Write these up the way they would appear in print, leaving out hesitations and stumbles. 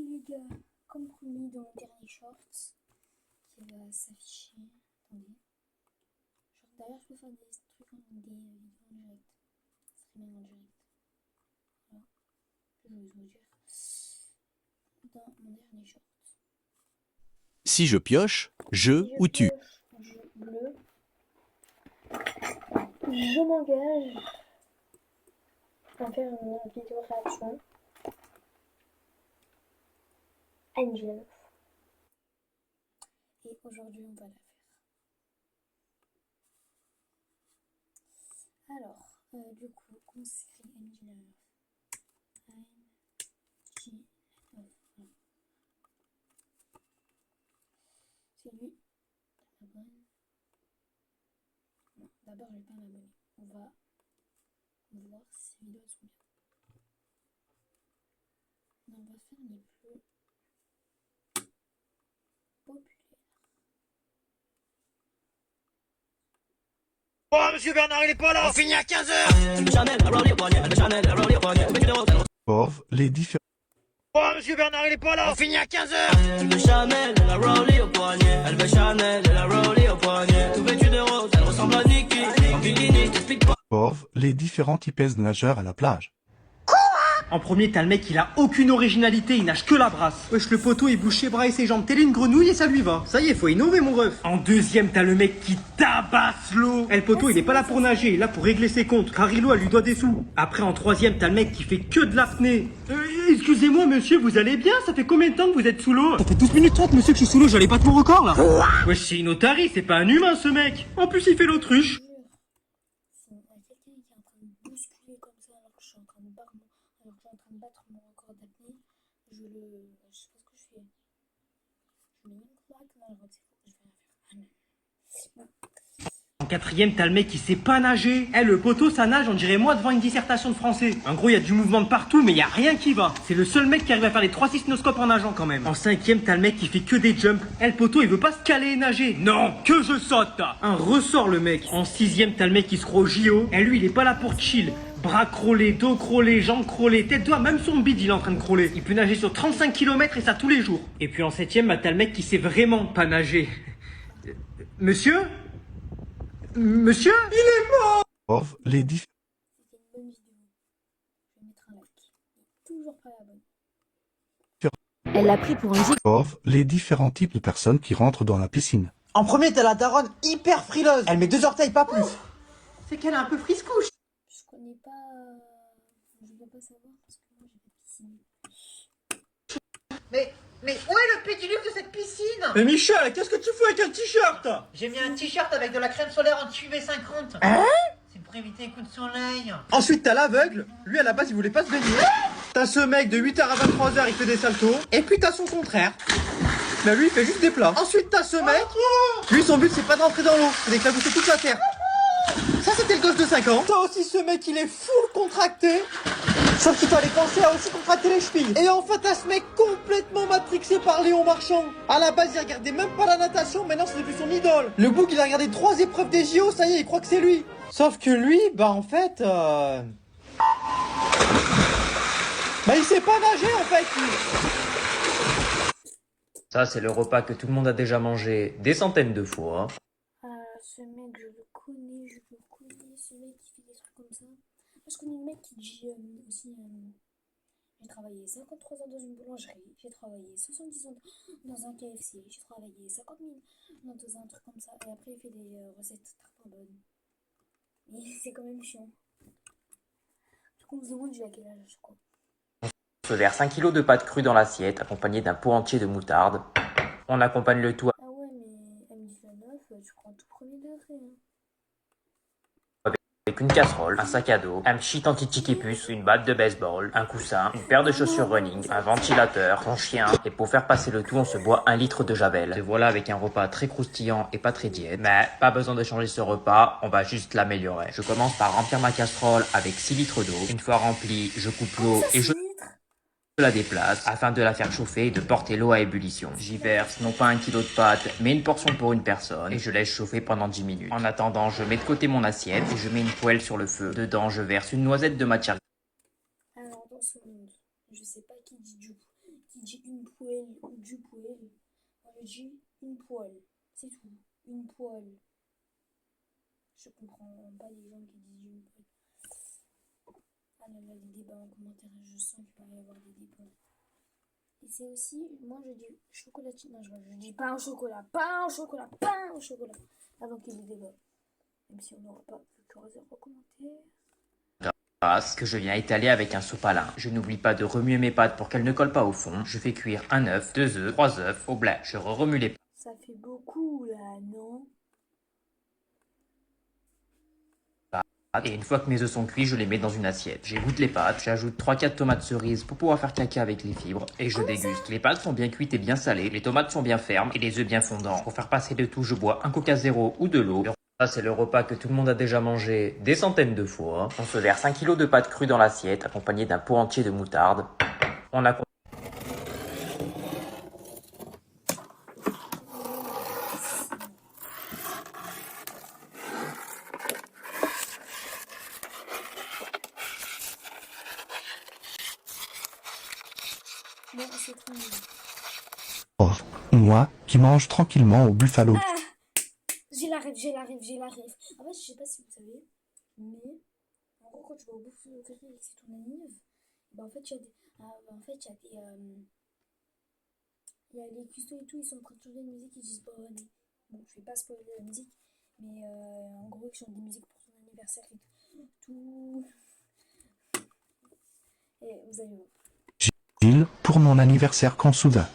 les gars, comme promis dans mon dernier short qui va s'afficher. Attendez. D'ailleurs, je peux faire des trucs des vidéos en direct. Streaming en direct. Voilà. Je vais vous dire. Dans mon dernier short. Si je pioche, je ou tu. Je bleu. Je m'engage à faire une vidéo réaction. Angel. Et aujourd'hui, on va la faire. Alors, du coup, comment s'écrit Angel? C'est lui. Non, d'abord, je vais pas m'abonner. On va voir si les vidéos sont bien. On va faire les plus populaires. Oh, monsieur Bernard, il est pas là! On finit à 15h! Pauvre, les différents. Oh, monsieur Bernard, il est pas là! On finit à 15h! Pauvre, les différents types de nageurs à la plage. En premier, t'as le mec, il a aucune originalité, il nage que la brasse. Wesh, le poteau, il bouge ses bras et ses jambes, telle une grenouille et ça lui va. Ça y est, faut innover, mon ref. En deuxième, t'as le mec qui tabasse l'eau. Le poteau, il est pas là pour nager, il est là pour régler ses comptes, car Hilo, elle lui doit des sous. Après, en troisième, t'as le mec qui fait que de l'apnée. Excusez-moi, monsieur, vous allez bien? Ça fait combien de temps que vous êtes sous l'eau? Ça fait 12 minutes 30, monsieur, que je suis sous l'eau, j'allais battre mon record, là. Wesh, c'est une otarie, c'est pas un humain, ce mec. En plus, il fait l'autruche. Si y a quelqu'un qui est en train de bousculer comme ça alors que je suis en train de battre mon record d'apnée, je sais pas ce que je fais. Je mets une claque dans le je vais rien faire. En quatrième, t'as le mec qui sait pas nager. Le poteau, ça nage, on dirait moi devant une dissertation de français. En gros, il y a du mouvement de partout, mais il y a rien qui va. C'est le seul mec qui arrive à faire les 3 cycloscopes en nageant quand même. En cinquième, t'as le mec qui fait que des jumps. Le poteau, il veut pas se caler et nager. Non, que je saute. Un ressort, le mec. En sixième, t'as le mec qui se croit au JO. Lui, il est pas là pour chill. Bras crawlés, dos crawlé, jambes crawlées, tête doigt, même son bide il est en train de crawler. Il peut nager sur 35 km et ça tous les jours. Et puis en septième, t'as le mec qui sait vraiment pas nager. Monsieur? Monsieur? Il est mort! Pauvre, les différents. C'était une bonne vidéo. Je vais mettre un like. Toujours pas la bonne. Elle l'a pris pour un giga. Pauvre, les différents types de personnes qui rentrent dans la piscine. En premier, t'as la daronne hyper frileuse. Elle met 2 orteils, pas plus. C'est qu'elle est un peu friscouche. Je connais pas. Je dois pas savoir parce que moi j'ai pas de piscine. Mais où est le pédiluve de cette piscine? Mais Michel, qu'est-ce que tu fais avec un t-shirt? J'ai mis un t-shirt avec de la crème solaire anti-UV50. C'est pour éviter les coups de soleil. Ensuite, t'as l'aveugle. Lui, à la base, il voulait pas se baigner. T'as ce mec de 8h à 23h, il fait des saltos. Et puis, t'as son contraire. Mais lui, il fait juste des plats. Ensuite, t'as ce mec. Lui, son but, c'est pas de rentrer dans l'eau, c'est d'éclabousser toute la terre. Ça, c'était le gosse de 5 ans. T'as aussi ce mec, il est full contracté. Sauf qu'il fallait penser à aussi contracter les chevilles. Et enfin, t'as ce mec complètement matrixé par Léon Marchand. À la base, il regardait même pas la natation, maintenant c'est devenu son idole. Le bouc, il a regardé 3 épreuves des JO, ça y est, il croit que c'est lui. Sauf que lui, bah en fait... Bah il sait pas nager en fait. Ça, c'est le repas que tout le monde a déjà mangé des centaines de fois. Ce mec, je le connais, ce mec qui fait des trucs comme ça. Moi, je connais le mec qui dit aussi. J'ai travaillé 53 ans dans une boulangerie, j'ai travaillé 70 ans dans un KFC, j'ai travaillé 50 000 dans un truc comme ça, et après il fait des recettes très bonnes. Mais c'est quand même chiant. Du coup, on se demande, j'ai à quel âge, quoi. On se verse 5 kg de pâtes crues dans l'assiette, accompagné d'un pot entier de moutarde. On accompagne le tout Ah ouais, mais M19, tu prends tout premier degré. Hein. avec une casserole, un sac à dos, un pchit anti-chiquipus, une batte de baseball, un coussin, une paire de chaussures running, un ventilateur, son chien. Et pour faire passer le tout, on se boit 1 litre de javel. Et voilà avec un repas très croustillant et pas très diète. Mais pas besoin de changer ce repas, on va juste l'améliorer. Je commence par remplir ma casserole avec 6 litres d'eau. Une fois remplie, je coupe l'eau et je la déplace afin de la faire chauffer et de porter l'eau à ébullition. J'y verse non pas 1 kg de pâte, mais une portion pour une personne et je laisse chauffer pendant 10 minutes. En attendant, je mets de côté mon assiette et je mets une poêle sur le feu. Dedans, je verse une noisette de matière. Alors, dans ce monde, je sais pas qui dit une poêle ou du poêle. Moi, je dis une poêle. C'est tout. Une poêle. Je comprends pas les gens qui disent une poêle. Ah là là, des débats en commentaire. Je sens qu'il va y avoir des débats. Et c'est aussi, moi je dis chocolatine. Non, je dis pain au chocolat. Pain au chocolat. Pain au chocolat. Avant qu'il y ait des débats. Même si on n'aura pas que réserve en commentaire. Que je viens étaler avec un sopalin. Je n'oublie pas de remuer mes pâtes pour qu'elles ne collent pas au fond. Je fais cuire un œuf, 2 œufs, 3 œufs au blé. Je remue les Ça fait beaucoup là, non? pâtes et une fois que mes œufs sont cuits, je les mets dans une assiette. J'égoutte les pâtes, j'ajoute 3-4 tomates cerises pour pouvoir faire caca avec les fibres et je déguste. Les pâtes sont bien cuites et bien salées, les tomates sont bien fermes et les œufs bien fondants. Pour faire passer le tout, je bois un Coca Zéro ou de l'eau. Ça, c'est le repas que tout le monde a déjà mangé des centaines de fois. On se verse 1 kg de pâtes crues dans l'assiette, accompagné d'un pot entier de moutarde. On a Bon, c'est trop nul. Pauvre. Moi, qui mange tranquillement au buffalo. Ah! J'ai la rêve. En fait, je sais pas si vous savez, mais en gros, quand tu vas au buffalo café et que c'est ton anniv, bah en fait, il y a des. Il y a les custos et tout, ils sont en train de chanter une musique, ils disent bonne. Bon, je vais pas spoiler la musique, mais en gros, ils chantent des musiques pour son anniversaire et tout. Et vous allez voir. Gilles, pour mon anniversaire quand soudain.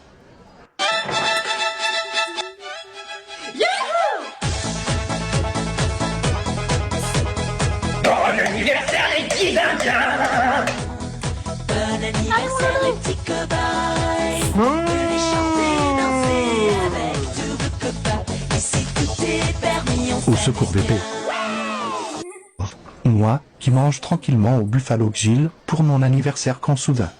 Au secours bébé. Moi, qui mange tranquillement au Buffalo Gilles, pour mon anniversaire quand soudain.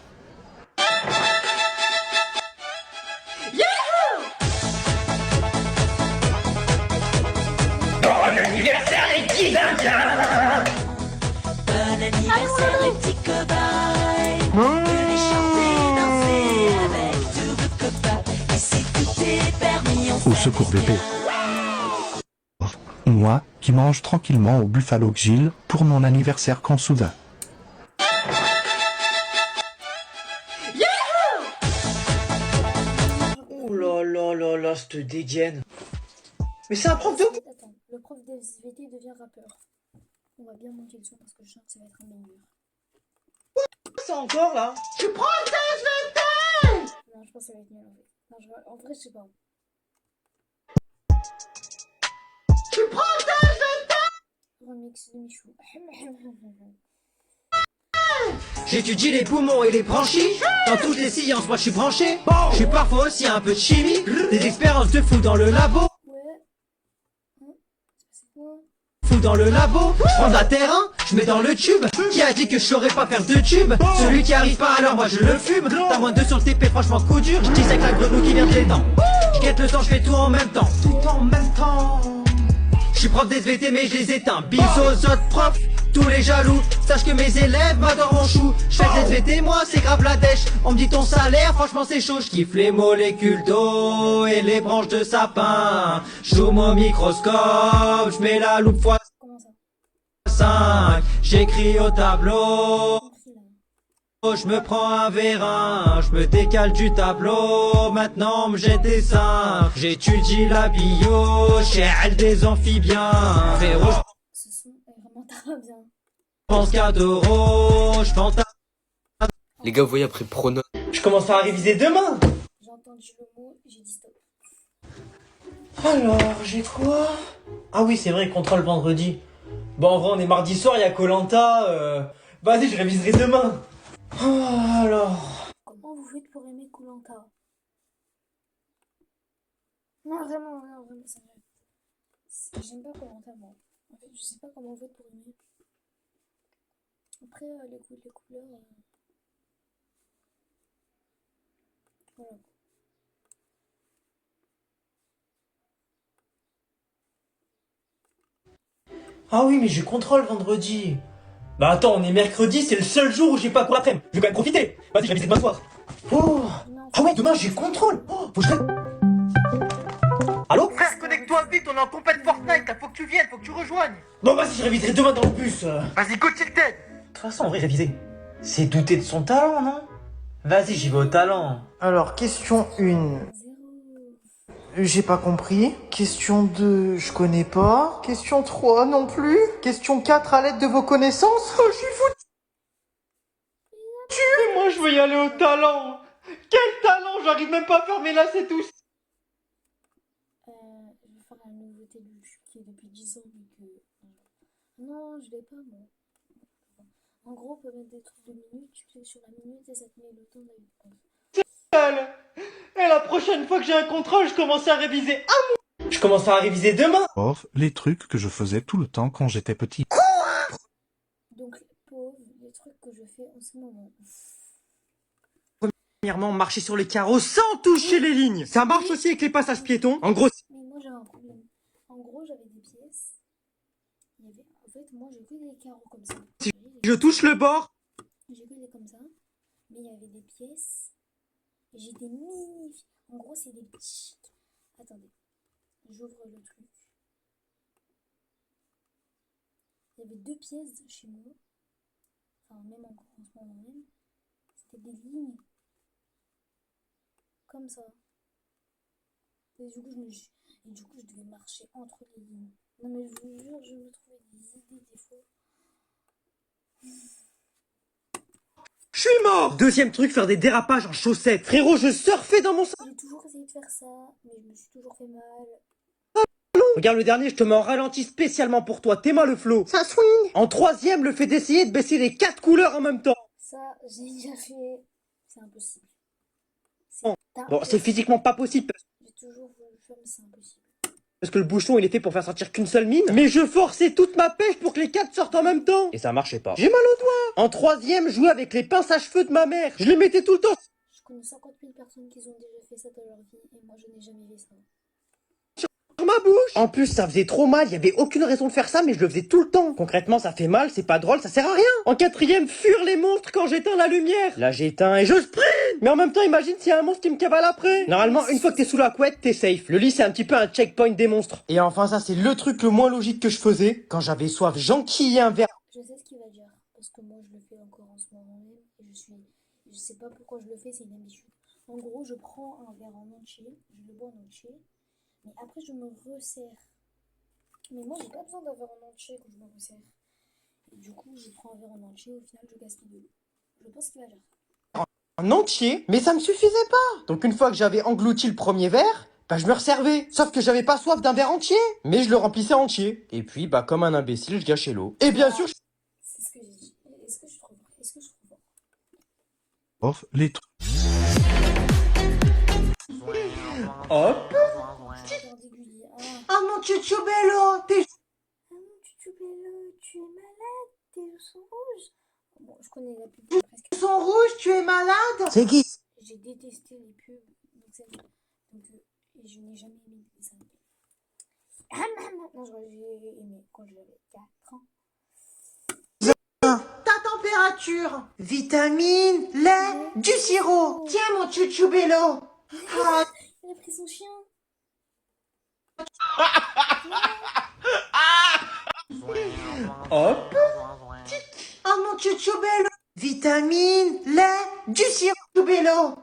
Au secours bébé. Moi, qui mange tranquillement au Buffalo Gilles, pour mon anniversaire quand soudain. Oh là là là là, cette dégaine. Mais c'est un prof de... Attends, le prof de SVT devient rappeur. On va bien monter le son parce que je sens que ça va être un banger. Ça encore là? Tu prends Non, je pense que ça va être mieux en fait. Non, en vrai, je sais pas. Remix de Michou. J'étudie les poumons et les branchies. Dans toutes les sciences, moi je suis branché. Je suis parfois aussi un peu de chimie. Des expériences de fou dans le labo. Ouais. C'est quoi? Fou dans le labo. Je prends un terrain, je mets dans le tube. Qui a dit que je saurais pas faire de tube? Celui qui arrive pas alors moi je le fume. T'as moins de 2 sur le TP, franchement coup dur. Je dis avec la grenouille qui vient de les dents. Je guette le temps, je fais tout en même temps. Tout en même temps. Je suis prof d'SVT mais je les éteins. Bis aux autres profs, tous les jaloux. Sache que mes élèves m'adorent mon chou. Je fais de SVT moi c'est grave la dèche. On me dit ton salaire franchement c'est chaud. Je kiffe les molécules d'eau et les branches de sapin. Je zoome au microscope, je mets la loupe fois Comment ça? 5. J'écris au tableau. Écrit, là. Je me prends un vérin, je me décale du tableau, maintenant me jette des seins. J'étudie la bio, chez elle des amphibiens. Frérot, Ce son est vraiment très bien. je pense qu'à d'euros, je tente à... Les gars, vous voyez, après pronom. Je commence à réviser demain. J'ai entendu le mot, j'ai dit stop. Alors, j'ai quoi? Ah oui, c'est vrai, contrôle vendredi. Bon, en vrai, on est mardi soir, il y a Koh-Lanta. Vas-y, je réviserai demain. Oh, alors... Comment vous faites pour aimer Koh-Lanta? Non, vraiment, ça me... J'aime pas Koh-Lanta, moi. En fait, je sais pas comment vous faites pour aimer. Après, les couleurs... Voilà. Ah oui, mais j'ai contrôle vendredi. Bah attends, on est mercredi, c'est le seul jour où j'ai pas cours l'après-midi. Je vais quand même profiter. Vas-y, je révise demain soir. Oh. Non, Ah ouais, demain j'ai le contrôle. Oh, faut que je... Allô? Frère, connecte-toi vite, on est en compète Fortnite, là, faut que tu viennes, faut que tu rejoignes. Bon, vas-y, je réviserai demain dans le bus. Vas-y, go Tilted. De toute façon, en vrai, réviser, c'est douter de son talent, non? Vas-y, j'y vais au talent. Alors, question 1. 0. J'ai pas compris. Question 2, je connais pas. Question 3, non plus. Question 4, à l'aide de vos connaissances. Oh, je suis foutu. Mais moi, je veux y aller au talent. Quel talent? J'arrive même pas à fermer là, c'est tout. Je vais faire la nouveauté qui est depuis 10 ans, mais que... Non, je vais pas, moi. En gros, on peut mettre des trucs de minutes, tu cliques sur la minute et ça te met le temps d'aller. Et la prochaine fois que j'ai un contrôle, je commence à réviser. Je commence à réviser demain. Prof, les trucs que je faisais tout le temps quand j'étais petit. Donc, pauvre, les trucs que je fais en ce moment. Premièrement, marcher sur les carreaux sans toucher les lignes. Ça marche aussi avec les passages piétons. En gros, Mais moi, j'ai un problème. En gros, j'avais des pièces. Il y avait... En fait, moi, j'ai que des carreaux comme ça. je touche le bord. J'ai que des comme ça. Mais il y avait des pièces. Et j'ai des mini... En gros, c'est des petits... Attendez. J'ouvre le truc. Il y avait 2 pièces chez moi. Enfin, même encore en ce moment même. C'était des lignes. Comme ça. Et du coup, je devais marcher entre les lignes. Non, mais je vous jure, je me trouvais des idées des fois. Je suis mort. Deuxième truc, faire des dérapages en chaussettes. Frérot, je surfais dans mon J'ai toujours essayé de faire ça, mais je me suis toujours fait mal. Regarde le dernier, je te mets en ralenti spécialement pour toi. T'es mal le flow. Ça swing. En troisième, le fait d'essayer de baisser les 4 couleurs en même temps. Ça, j'ai déjà fait. C'est impossible. Bon, c'est physiquement pas possible J'ai toujours voulu le faire, mais c'est impossible. parce que le bouchon il est fait pour faire sortir qu'une seule mine. Mais je forçais toute ma pêche pour que les 4 sortent en même temps. Et ça marchait pas. J'ai mal au doigt. En troisième, jouer avec les pinces à cheveux de ma mère. Je les mettais tout le temps Je connais 50 000 personnes qui ont déjà fait ça dans leur vie, et moi, je n'ai jamais fait ça. sur ma bouche. En plus, ça faisait trop mal. Il y avait aucune raison de faire ça, mais je le faisais tout le temps. Concrètement, ça fait mal, c'est pas drôle, ça sert à rien. En quatrième, fuir les monstres quand j'éteins la lumière. Là, j'éteins et je sprint. Mais en même temps, imagine s'il y a un monstre qui me cavale après. Normalement, une fois que t'es sous la couette, t'es safe. Le lit, c'est un petit peu un checkpoint des monstres. Et enfin, ça, c'est le truc le moins logique que je faisais. Quand j'avais soif, j'enquillais un verre. Je sais ce qu'il va dire, parce que moi, je le fais encore en ce moment même, et je sais pas pourquoi je le fais, c'est une habitude. En gros, je prends un verre en entier, je le bois en entier, mais après, je me resserre. Mais moi, j'ai pas besoin d'un verre en entier quand je me resserre. Et du coup, je prends un verre en entier, au final, je gaspille de l'eau. Je pense qu'il va dire. En entier, mais ça me suffisait pas. Donc une fois que j'avais englouti le premier verre, bah je me resservais. Sauf que j'avais pas soif d'un verre entier, mais je le remplissais entier. Et puis bah comme un imbécile, je gâchais l'eau. Et bien sûr, C'est ce que j'ai dit. Est-ce que je trouve fort? Prof, les trucs hop. Regarde Aiguille. Ah mon Chuchubello, t'es... Ah non, Chuchubello, tu es malade, tes yeux sont rouges. Bon, je connais la pub presque. son rouge, tu es malade. C'est qui? J'ai détesté les pubs, et je n'ai jamais aimé les dessins animés. Non, j'ai aimé quand j'avais 4 ans. Ta température, vitamine, lait, du sirop. Tiens mon Chuchubello. Ah, Il a pris son chien. Hop. ah mon Chuchubello. Vitamine, lait, du sirop. Chuchubello.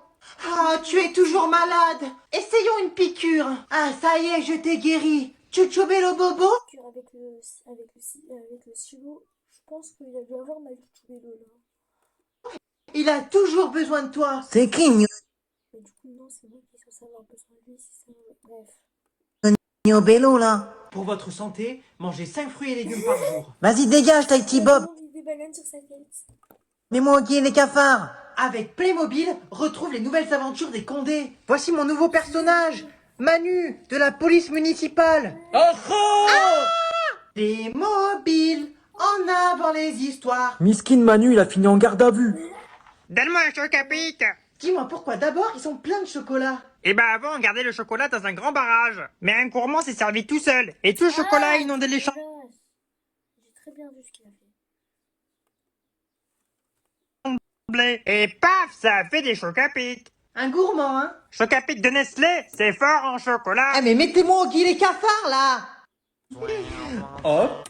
Ah, tu es toujours malade. Essayons une piqûre. Ah, ça y est, je t'ai guéri. Chuchubello Bobo. Avec le sirop, je pense qu'il a dû avoir mal Chuchubello là. Il a toujours besoin de toi. C'est qui, Mais du coup, non, c'est moi qui suis censée avoir besoin de lui, c'est ça. Bref. Bello là? Pour votre santé, mangez 5 fruits et légumes par jour. Vas-y, dégage, Tahiti Bob. Il a des bananes sur sa tête. Mets-moi au guet les cafards. Avec Playmobil, retrouve les nouvelles aventures des Condés. Voici mon nouveau personnage, Manu, de la police municipale. Playmobil, en avant les histoires. Miskin Manu, il a fini en garde à vue. Donne-moi un choc-à-pic. Dis-moi pourquoi d'abord ils sont pleins de chocolat. Eh ben avant, on gardait le chocolat dans un grand barrage. Mais un gourmand s'est servi tout seul. Et tout le chocolat a inondé les champs. J'ai très bien vu ce qu'il a fait. blé. Et paf, ça fait des chocapics. Un gourmand, hein. Chocapic de Nestlé, c'est fort en chocolat. Ah mais mettez-moi au guille les cafards là. Hop.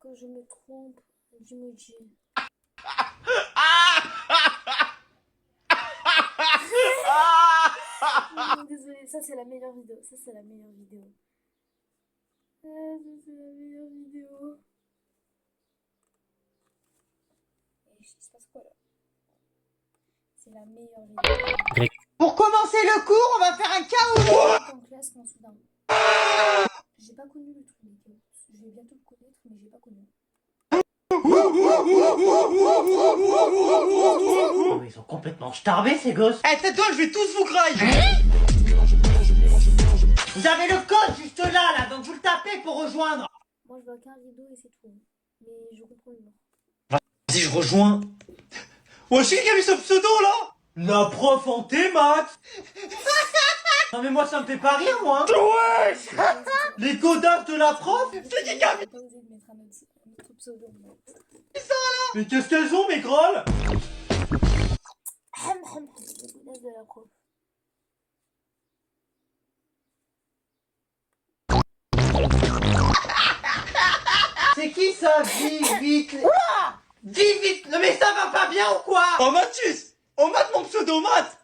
Quand je me trompe d'emoji. Désolée, ça c'est la meilleure vidéo. Ça c'est la meilleure vidéo. Ça c'est la meilleure vidéo. Et il se passe quoi là? C'est la meilleure vidéo. Pour commencer le cours, on va faire un chaos. En classe, mon soudain. J'ai pas connu le truc des chaos. Je vais bientôt le connaître, mais j'ai pas connu. Oh, ils sont complètement starbés ces gosses. Eh tais-toi, je vais tous vous grailler. Vous avez le code juste là, donc vous le tapez pour rejoindre. Moi je vois qu'un rideau et c'est tout. Mais je comprends le nom. Vas-y, je rejoins. Wesh, qui a mis ce pseudo là? La prof en maths. Non mais moi ça me fait pas rire moi. Wesh. Les godasses de la prof. C'est qui a mis? Pas osé de mettre un autre pseudo. Mais qu'est-ce qu'elles ont mes grolles? Les godasses de la prof. C'est qui ça? Dis vite. Dis vite. Non mais ça va pas bien ou quoi? Oh Mathus, on mate mon pseudo maths.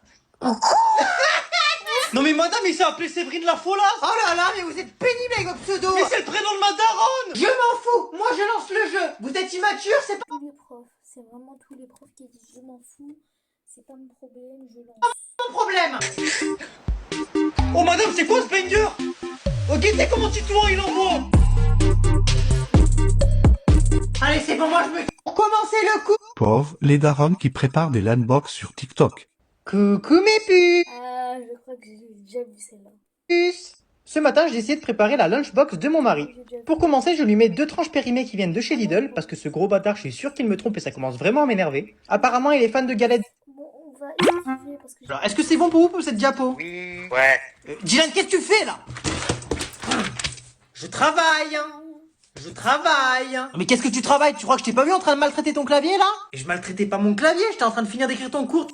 Non mais madame, il s'est appelé Séverine la Folasse. Oh là là, mais vous êtes pénible avec vos pseudos. Mais c'est le prénom de ma daronne. Je m'en fous, moi je lance le jeu. Vous êtes immature, c'est pas... Tous les profs, c'est vraiment tous les profs qui disent je m'en fous. C'est pas mon problème, je lance. mon problème. Oh madame, c'est quoi ce banger? Ok, c'est comment Titouan il envoie. Allez, c'est bon, moi je me... Pour commencer le coup. Pauvre les darons qui préparent des landbox sur TikTok. Coucou mes puces. Ah, je crois que j'ai déjà vu celle-là. Ce matin, j'ai essayé de préparer la lunchbox de mon mari. Pour commencer, je lui mets 2 tranches périmées qui viennent de chez Lidl, parce que ce gros bâtard, je suis sûr qu'il me trompe et ça commence vraiment à m'énerver. Apparemment, il est fan de galettes. Bon, on va esquiver parce que Alors, est-ce que c'est bon pour vous pour cette diapo? Oui. Ouais. Dylan, qu'est-ce que tu fais là? Je travaille. Je travaille. Mais qu'est-ce que tu travailles? Tu crois que je t'ai pas vu en train de maltraiter ton clavier là? Et je maltraitais pas mon clavier, j'étais en train de finir d'écrire ton cours.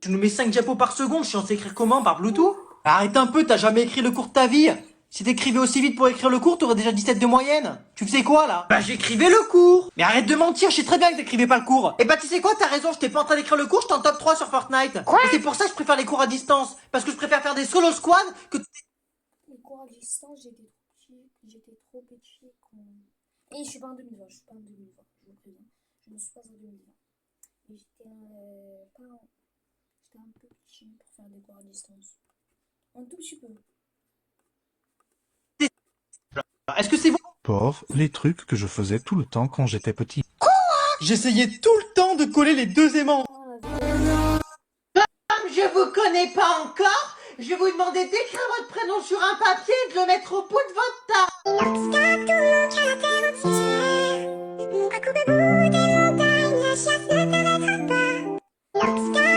Tu nous mets 5 diapos par seconde, je suis censé écrire comment? Par Bluetooth? Arrête un peu, t'as jamais écrit le cours de ta vie. Si t'écrivais aussi vite pour écrire le cours, t'aurais déjà 17 de moyenne. Tu faisais quoi là? Bah j'écrivais le cours. Mais arrête de mentir, je sais très bien que t'écrivais pas le cours. Et bah tu sais quoi, t'as raison, j'étais pas en train d'écrire le cours, j'étais en top 3 sur Fortnite. Quoi? Et c'est pour ça que je préfère les cours à distance. Parce que je préfère faire des solo squads que... les cours à distance, j'étais trop petit. Et je suis pas en 2020, je suis pas en 2020, je vous préviens. Je ne suis pas en 2020. Mais j'étais un peu petit pour faire des cours à distance. Un tout petit peu. Est-ce que c'est bon? Pauvre les trucs que je faisais tout le temps quand j'étais petit. J'essayais tout le temps de coller les 2 aimants. Comme je vous connais pas encore, je vais vous demander d'écrire votre prénom sur un papier et de le mettre au bout de votre table.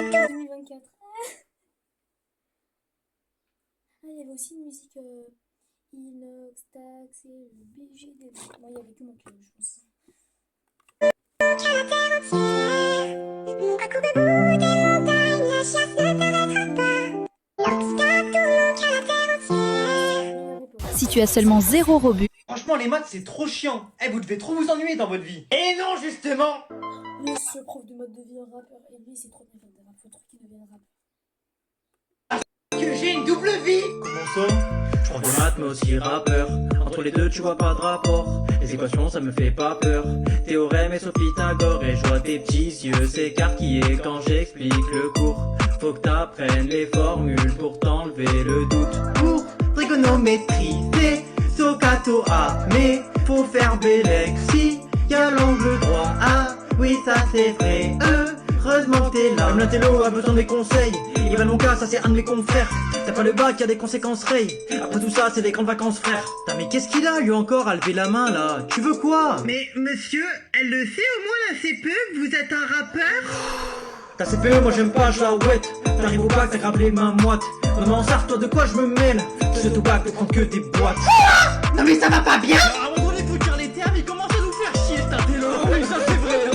2024. Ah, il y avait aussi une musique Inox, Tax et BGD. Moi, il y avait que mon cœur, je pense. Si tu as seulement 0 rebut, Franchement, les maths, c'est trop chiant. Eh, vous devez trop vous ennuyer dans votre vie. Et non, justement. Le seul prof de mode de vie, un rappeur. Et lui, c'est trop bien fait de rap. Faut trop qu'il devienne rappeur. Que j'ai une double vie. Comment ça? Je prends des maths, mais aussi rappeur. Entre les deux, tu vois pas de rapport. Les équations, ça me fait pas peur. Théorème et sauf Pythagore. Et je vois tes petits yeux s'écarquiller quand j'explique le cours. Faut que t'apprennes les formules pour t'enlever le doute. Pour trigonométrie, c'est Socato A. Mais faut faire Bélec si y'a l'angle droit. Ah, oui, ça c'est vrai. Heureusement t'es là. Même l'intello a besoin des conseils. Il va mon cas, ça c'est un de mes confrères. T'as pas le bac, y'a des conséquences Ray. Après tout ça, c'est des grandes vacances frère. Putain, mais qu'est-ce qu'il a lui encore à lever la main là? Tu veux quoi? Mais monsieur, elle le sait au moins la CPE que vous êtes un rappeur? Ta CPE, moi j'aime pas, je la ouette. T'arrives au bac, t'as grave les mains moites. Maman, toi de quoi je me mêle? Je sais tout bac, ne prendre que des boîtes. Non mais ça va pas bien. Alors, à un moment donné, faut dire les termes, il commence à nous faire chier cet intello. Oui, ça c'est vrai.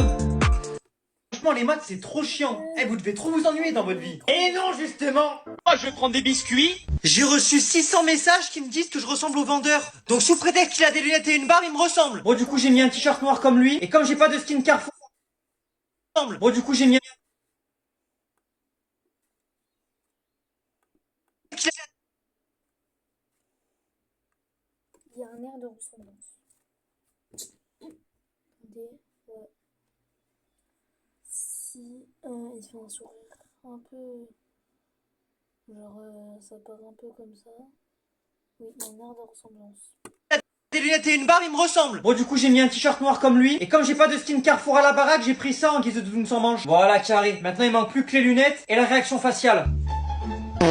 Les maths, c'est trop chiant. Eh, vous devez trop vous ennuyer dans votre vie. Et non, justement. Moi, je vais prendre des biscuits. J'ai reçu 600 messages qui me disent que je ressemble au vendeur. Donc, sous prétexte qu'il a des lunettes et une barbe, il me ressemble. Bon, du coup, j'ai mis un t-shirt noir comme lui. Et comme j'ai pas de skin Carrefour, bon, du coup, j'ai mis Il y a un air de ressemblance. Attendez, ouais. Si il fait un sourire un peu, genre ça part un peu comme ça. Oui, il y a un air de ressemblance. des lunettes et une barbe, il me ressemble. Bon, du coup, j'ai mis un t-shirt noir comme lui. Et comme j'ai pas de skin Carrefour à la baraque, j'ai pris ça en guise de doudoune sans manche. Voilà, carré. Maintenant, il manque plus que les lunettes et la réaction faciale. Oui,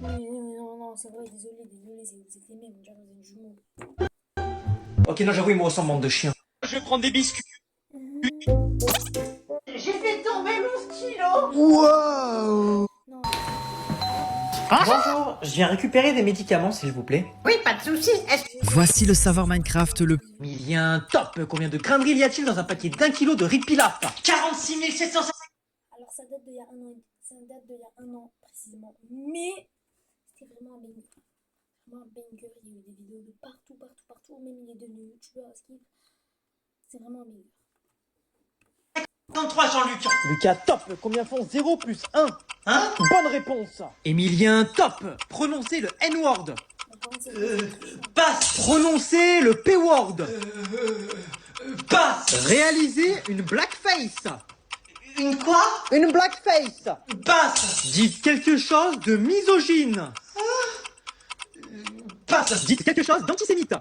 non, c'est vrai, désolé, vous êtes les mêmes, déjà vous êtes jumeaux. Ok, non, j'avoue, il me ressemble, bande de chiens. Je vais prendre des biscuits. J'ai fait tomber mon stylo. Wow! Non. Bonjour, je viens récupérer des médicaments, s'il vous plaît. Oui, pas de soucis. Voici le savoir Minecraft, le... Mais il y a un top. Combien de graineries y a-t-il dans un paquet d'1 kilo de riz pilaf? 46 750. Alors ça date d'il y a un an, précisément, mais c'était vraiment un banger. Vraiment un banger, il y a eu des vidéos de partout, même il est devenu youtubeur, c'est vraiment un banger. 33 Jean-Luc. Lucas, top. Combien font 0 plus 1? Hein? Bonne réponse. Emilien, top. Prononcez le N-word. Passe. Prononcez le P-word. Passe. Réalisez une blackface. Une quoi? Une blackface. Passe. Dites quelque chose de misogyne. Passe. Dites quelque chose d'antisémite.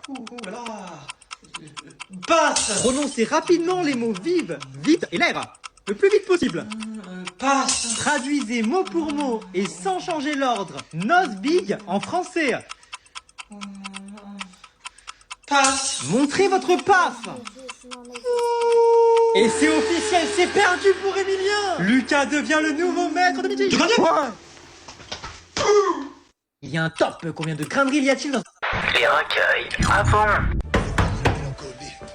Passe. Prononcez rapidement les mots vive, vite et l'air. Le plus vite possible. Passe. Traduisez mot pour mot et sans changer l'ordre Nose big en français. Passe. Montrez votre paf. Et c'est officiel, c'est perdu pour Emilien. Lucas devient le nouveau maître de midi. Il y a un top. Combien de graineries y a-t-il dans... Les recueils. Ah bon?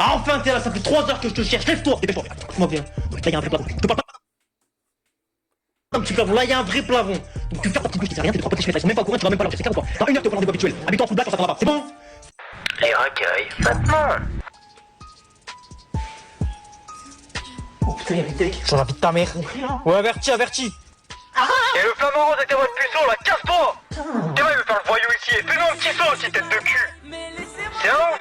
Ah, enfin, t'es là, ça fait 3 heures que je te cherche. Lève-toi, dépêche-toi. Moi, viens. Là, il y a un vrai plafond. Je te parle pas un petit plafond, là, il y a un vrai plafond. Donc, tu fais ta petite bouche qui sert à rien, t'es 3 petits cheveux, ils sont même pas au courant, tu vas même pas leur dire, c'est clair ou quoi? Dans 1 heure, t'es au plan rendez-vous habituel. Habite en dessous de blague, on s'attend là-bas. C'est bon? Les recueils. Maintenant. Oh putain, il y a des j'en invite ta mère. Ouais, averti. Et le flamant rose était votre puceau, là, casse-toi! Tiens, il veut faire le voyou ici, et fais-nous un petit saut aussi, tête de cul! C'est un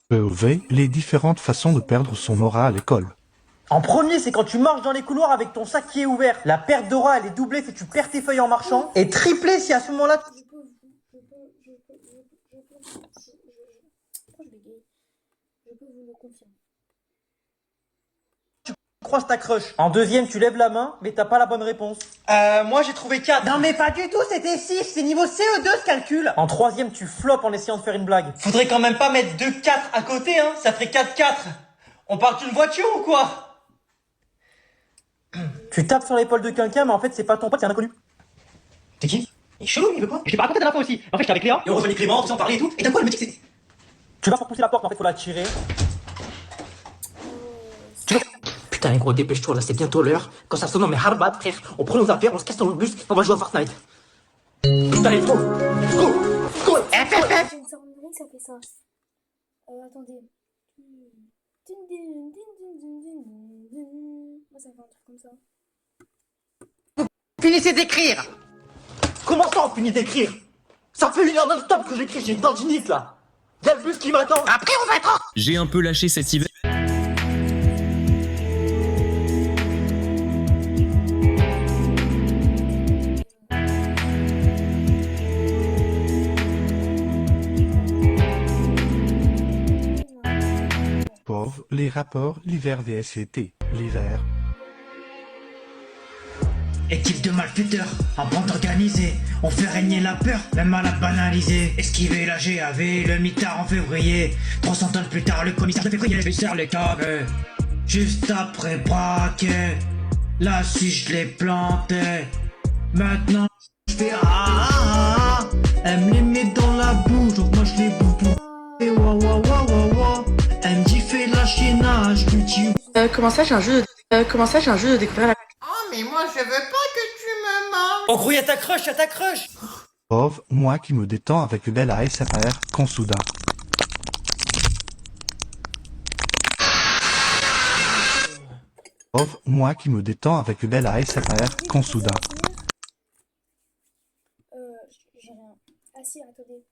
POV, les différentes façons de perdre son aura à l'école. En premier, c'est quand tu marches dans les couloirs avec ton sac qui est ouvert. La perte d'aura, elle est doublée si tu perds tes feuilles en marchant. Et triplée si à ce moment-là... Je peux vous le confirmer. Croise ta crush. En deuxième, tu lèves la main, mais t'as pas la bonne réponse. Moi j'ai trouvé 4. Non mais pas du tout, c'était 6, c'est niveau CE2 ce calcul. En troisième, tu floppes en essayant de faire une blague. Faudrait quand même pas mettre 2 4 à côté, hein, ça ferait 4-4. On parle d'une voiture ou quoi? Tu tapes sur l'épaule de quelqu'un, mais en fait c'est pas ton pote, c'est un inconnu. T'es qui? Il est chelou, il veut quoi? Je l'ai pas raconté la dernière fois aussi. En fait j'étais avec Léa, et on rejoignait Clément, on s'en parlait et tout, et d'un coup elle me dit que c'est... Tu vas pour pousser la porte, en fait faut la tirer. Putain, gros, dépêche-toi, là, c'est bientôt l'heure. Quand ça sonne, on met Harbat, frère. On prend nos affaires, on se casse dans le bus, on va jouer à Fortnite. Putain, let's go! Go! Go! J'ai une cerverie, ça fait ça. Attendez. Moi, ça fait un truc comme ça. Finissez d'écrire! Comment ça on finit d'écrire? Ça fait 1 heure non-stop que j'écris, j'ai une tendinite là! Y'a le bus qui m'attend! Après on va être... J'ai un peu lâché cet hiver. POV, les rapports, l'hiver VSCT, l'hiver. Équipe de malfaiteurs, en bande organisée, on fait régner la peur, même à la banaliser. Esquiver la GAV, le mitard en février. 300 tonnes plus tard, le commissaire de février lui serre les câbles. Juste après braquet, là si je l'ai planté. Maintenant, je fais elle me les met dans la bouche, donc moi je les bouffe. Et wa wa wa wa wa. Elle me dit fais la chiennage, je lui dis Comment ça, j'ai un jeu de découvrir la... Oh, mais moi, je veux pas que tu me manges. En gros, y'a ta crush, y'a ta crush. Pauvre moi qui me détends avec belle ASMR Consuda. Pauvre moi qui me détends avec belle ASMR Consuda. J'ai rien. Ah si, attendez.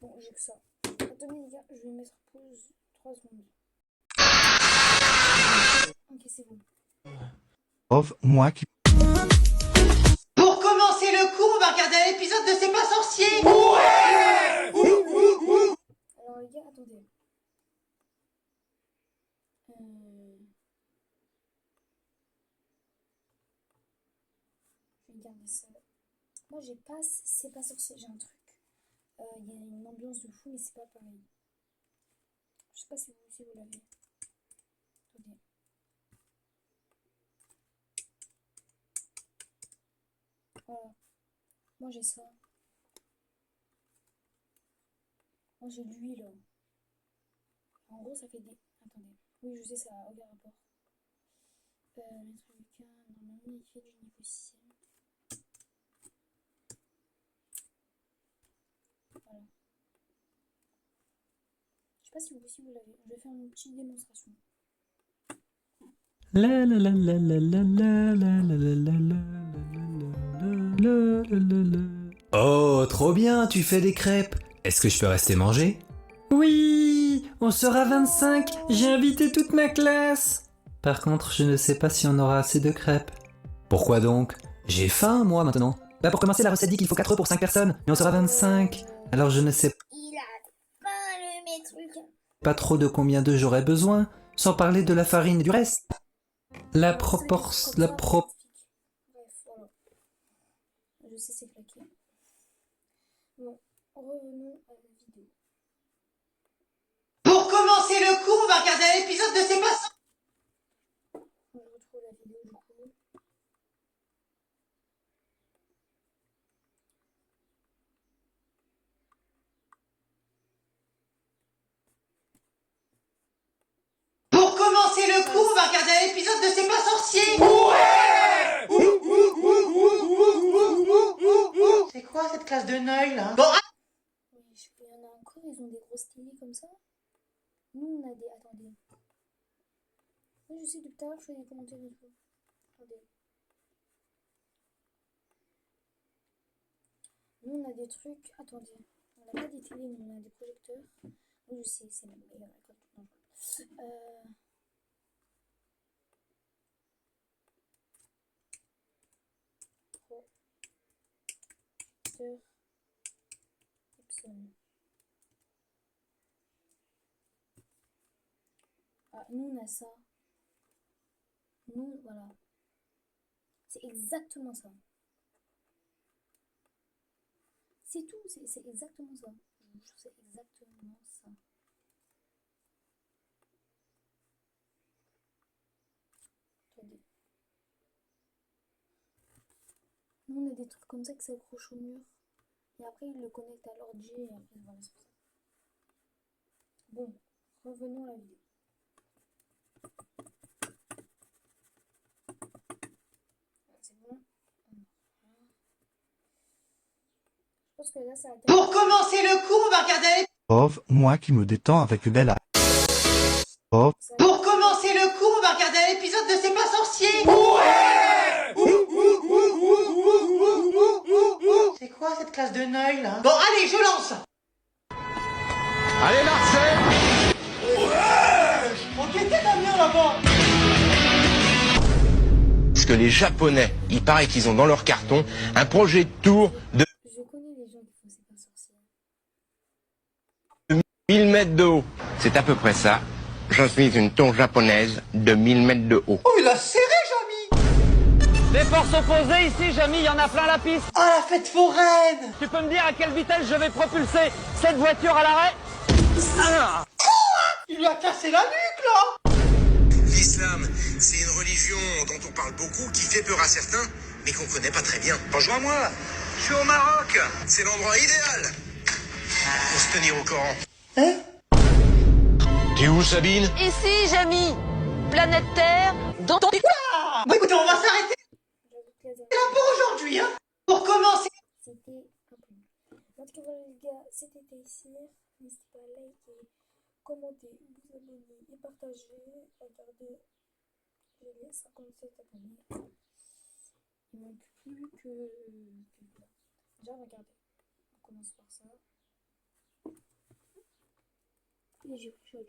Bon, j'ai que ça. Attendez les gars, je vais mettre pause 3 secondes. Ok, c'est bon. Pauvre moi qui... Pour commencer le cours, on va regarder un épisode de C'est pas sorcier. Alors les gars, attendez. Je vais garder ça. Moi j'ai pas, c'est pas sorcier, j'ai un truc. Il y a une ambiance de fou, mais c'est pas pareil. Je sais pas si vous l'avez. Attendez. Voilà. Moi j'ai ça. Moi j'ai l'huile. En gros ça fait des... Attendez. Oui je sais ça a aucun rapport. Maître Lucas, normalement il fait du niveau 6. Voilà. Je sais pas si vous l'avez. Je vais faire une petite démonstration. La la la la la la la la la la la la la la. Oh, trop bien, tu fais des crêpes. Est-ce que je peux rester manger? Oui, on sera 25, j'ai invité toute ma classe. Par contre, je ne sais pas si on aura assez de crêpes. Pourquoi donc? J'ai faim, moi, maintenant. Bah, pour commencer, la recette dit qu'il faut 4 œufs pour 5 personnes, mais on sera 25. Alors je ne sais Il a pas le maître Lucas. pas trop de combien d'œufs j'aurais besoin, sans parler de la farine et du reste. Bref, voilà. Je sais c'est claqué. Bon, revenons à la vidéo. Pour commencer le cours, on va regarder un épisode de C'est pas sorcier. Je retrouve la vidéo du coup. Pour commencer le cours, on va regarder un épisode de C'est pas sorcier. C'est quoi cette classe de neuil là? Bon, Oui, il y en a encore, ils ont des grosses télés comme ça. Nous on a des... Attendez. Moi je sais depuis tout à l'heure je fais des commentaires et tout. Attendez. Nous on a des trucs... Attendez. On n'a pas des télés, mais on a des projecteurs. Oui je sais, c'est même meilleur. Projecteur. Epson. Ah, nous on a ça. Nous, voilà. C'est exactement ça. C'est tout, c'est exactement ça. C'est exactement ça. Attendez. Nous on a des trucs comme ça qui s'accrochent au mur. Et après ils le connectent à l'ordi et après voilà c'est ça. Bon, revenons à la vidéo. C'est bon. Je pense que là ça a été... pour commencer le cours, on va regarder... Pauvre moi qui me détends avec belle A... Pauvre... Pour commencer le cours, on va regarder un épisode de C'est pas sorcier. C'est quoi cette classe de neuil là? Bon, allez, je lance. Allez, Larsen! Enquêtez Damien là-bas. Parce que les Japonais, il paraît qu'ils ont dans leur carton un projet de tour de Je connais les gens qui font C'est pas sorcier. 1000 mètres de haut. C'est à peu près ça. Je suis une tour japonaise de 1000 mètres de haut. Oh, il a serré, Jamy. Les forces opposées ici, Jamy, il y en a plein la piste. Ah, la fête foraine. Tu peux me dire à quelle vitesse je vais propulser cette voiture à l'arrêt? Il lui a cassé la nuque là. L'islam, c'est une religion dont on parle beaucoup, qui fait peur à certains, mais qu'on connaît pas très bien. Rejoins-moi. Je suis au Maroc. C'est l'endroit idéal pour se tenir au Coran. Hein? T'es où, Sabine? Ici, Jamy. Planète Terre, dans ton... Oula! Bon, écoutez, on va s'arrêter là pour aujourd'hui, hein. Pour commencer. C'était un peu nul. En tout cas, voilà les gars, c'était ici. N'hésitez pas à liker, commenter, vous abonner et partager. Regardez, j'ai 57 abonnés. Il manque plus que... Déjà, regardez. On commence par ça. Et j'ai pris shot.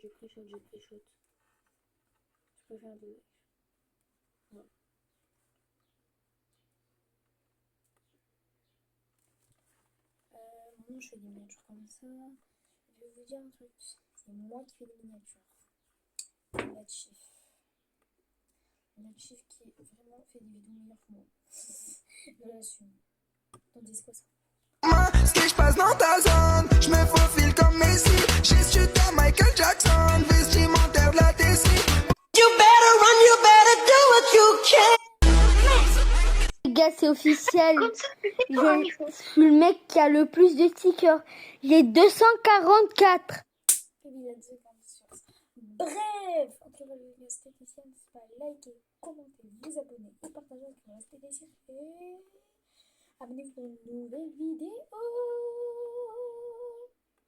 Je peux faire de... Voilà. Maintenant, je fais des miniatures comme ça. Je vais vous dire un truc. C'est moi qui fais des miniatures. La Chief. La Chief qui vraiment fait des vidéos meilleures que moi. Je l'assume. Attendez, c'est quoi ça? Ce que je passe dans ta zone, je me faufile comme Messi. J'ai su à Michael Jackson, vestimentaire de la Tessie. You better run, you better do what you can. Les gars, c'est officiel. Je suis le mec qui a le plus de stickers. J'ai 244. Bref, entre les vidéos, c'était ici. N'hésitez pas à liker, commenter, vous abonner et partager. C'était ici. Et abonnez-vous pour une nouvelle vidéo.